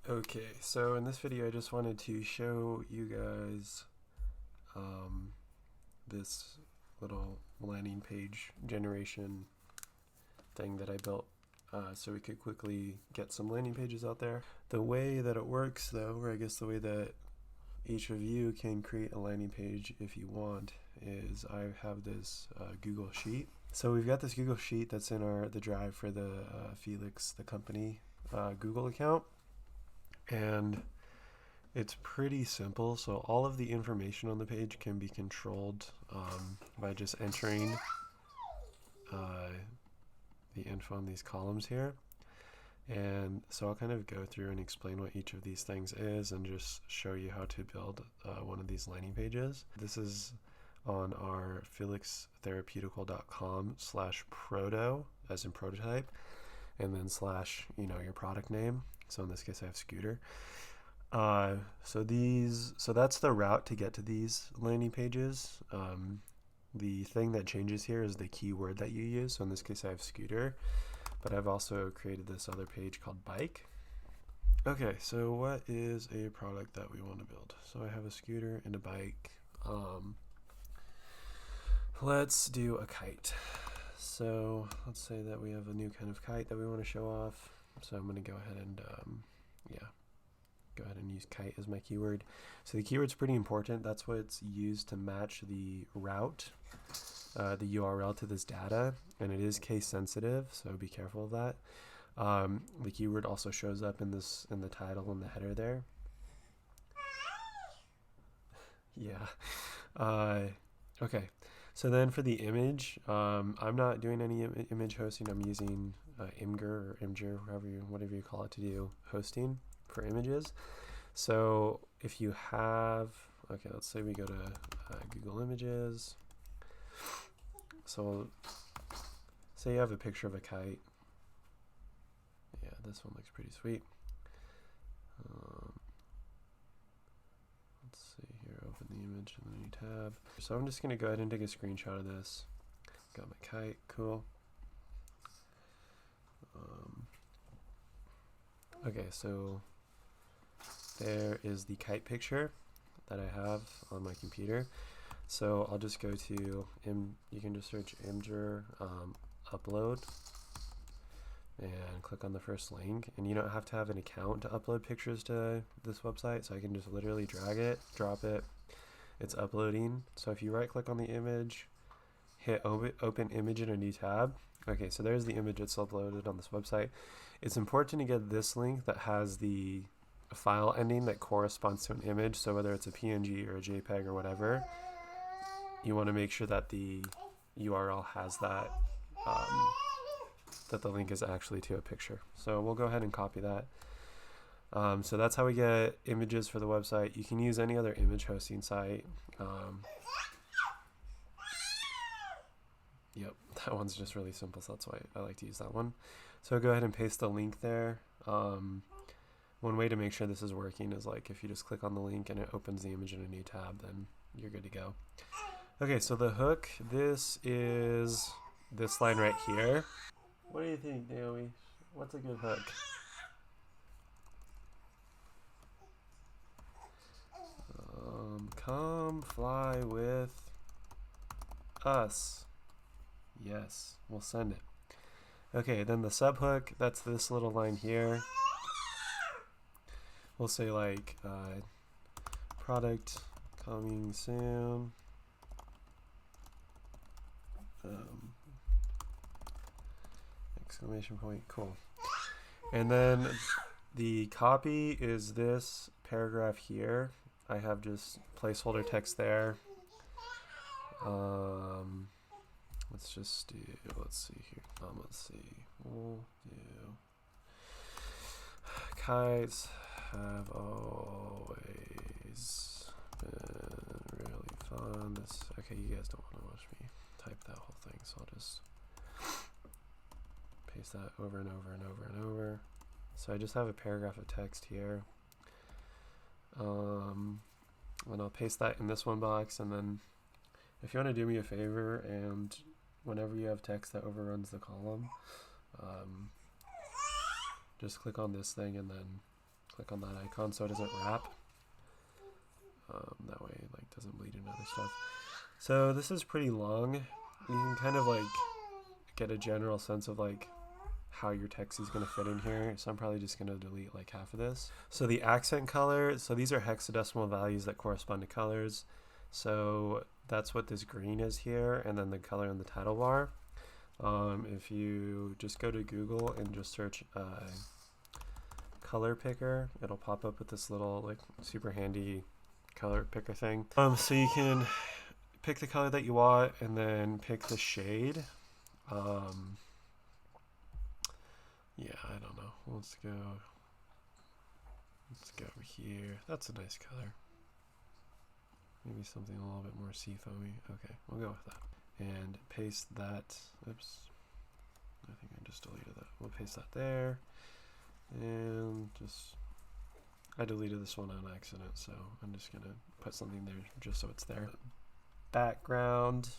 Okay, so in this video I just wanted to show you guys this little landing page generation thing that I built so we could quickly get some landing pages out there. The way that it works though, or I guess the way that each of you can create a landing page if you want, is I have this Google Sheet. So we've got this Google Sheet that's in the drive for the Felix the company Google account. And it's pretty simple. So all of the information on the page can be controlled by just entering the info in these columns here. And so I'll kind of go through and explain what each of these things is and just show you how to build one of these landing pages. This is on our felixtherapeutical.com/proto, as in prototype, and then slash, your product name. So in this case I have Scooter. So that's the route to get to these landing pages. The thing that changes here is the keyword that you use. So in this case I have Scooter, but I've also created this other page called Bike. Okay, so what is a product that we want to build? So I have a scooter and a bike. Let's do a kite. So let's say that we have a new kind of kite that we want to show off. So I'm going to go ahead and go ahead and use kite as my keyword. So the keyword's pretty important. That's what's used to match the route, the URL to this data, and it is case sensitive, so be careful of that. The keyword also shows up in the title and the header there. Yeah. Okay. So then for the image, I'm not doing any image hosting. I'm using Imgur or Imgur, whatever you call it, to do hosting for images. So if you have, okay, let's say we go to Google Images. So say you have a picture of a kite. Yeah, this one looks pretty sweet. Let's see here, open the image in the new tab. So I'm just going to go ahead and take a screenshot of this. Got my kite, cool. Okay, so there is the kite picture that I have on my computer. So I'll just go to, you can just search Imgur upload and click on the first link. And you don't have to have an account to upload pictures to this website. So I can just literally drag it, drop it. It's uploading. So if you right click on the image, hit open image in a new tab. Okay, so there's the image that's uploaded on this website. It's important to get this link that has the file ending that corresponds to an image. So whether it's a PNG or a JPEG or whatever, you want to make sure that the URL has that, that the link is actually to a picture. So we'll go ahead and copy that. So that's how we get images for the website. You can use any other image hosting site. Yep, that one's just really simple, so that's why I like to use that one. So go ahead and paste the link there. One way to make sure this is working is like if you just click on the link and it opens the image in a new tab, then you're good to go. Okay, so the hook, this is this line right here. What do you think, Naomi? What's a good hook? Come fly with us. Yes, we'll send it. Okay, then the subhook, that's this little line here. We'll say like product coming soon. Exclamation point, cool. And then the copy is this paragraph here. I have just placeholder text there. Let's just do, let's see here. Let's see. We'll do kites have always been really fun. Okay, you guys don't want to watch me type that whole thing, so I'll just paste that over and over and over and over. So I just have a paragraph of text here. And I'll paste that in this one box, and then if you want to do me a favor and whenever you have text that overruns the column, just click on this thing and then click on that icon so it doesn't wrap. That way it like doesn't bleed into other stuff. So this is pretty long. You can kind of like get a general sense of like how your text is going to fit in here. So I'm probably just going to delete like half of this. So the accent color, so these are hexadecimal values that correspond to colors. So that's what this green is here, and then the color in the title bar. If you just go to Google and just search color picker, it'll pop up with this little like super handy color picker thing. So you can pick the color that you want and then pick the shade. Yeah, I don't know. Let's go over here. That's a nice color. Maybe something a little bit more seafoamy. Okay, we'll go with that. And paste that. Oops. I think I just deleted that. We'll paste that there. And just, I deleted this one on accident, so I'm just gonna put something there just so it's there. Background.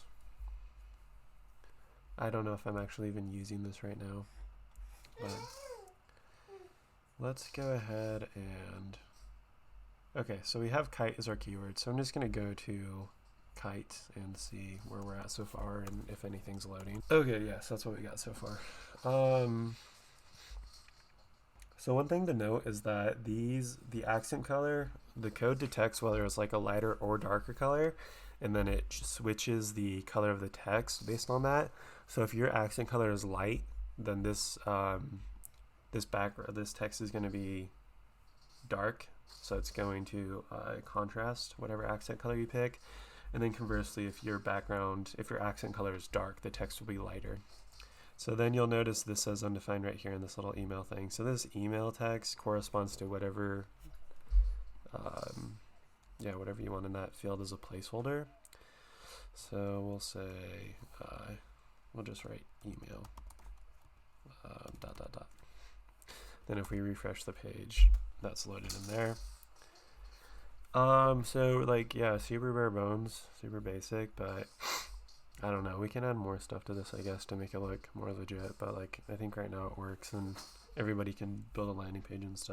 I don't know if I'm actually even using this right now, but let's go ahead and, okay, so we have kite as our keyword, so I'm just gonna go to kite and see where we're at so far and if anything's loading. Okay, yes, that's what we got so far. So one thing to note is that the accent color, the code detects whether it's like a lighter or darker color, and then it switches the color of the text based on that. So if your accent color is light, then this text is going to be dark, so it's going to contrast whatever accent color you pick. And then conversely, if your accent color is dark, the text will be lighter. So then you'll notice this says undefined right here in this little email thing. So this email text corresponds to whatever, whatever you want in that field as a placeholder. So we'll say, we'll just write email, ... Then if we refresh the page, that's loaded in there. So like, yeah, super bare bones, super basic, but I don't know, we can add more stuff to this, I guess, to make it look more legit, but like, I think right now it works and everybody can build a landing page and stuff.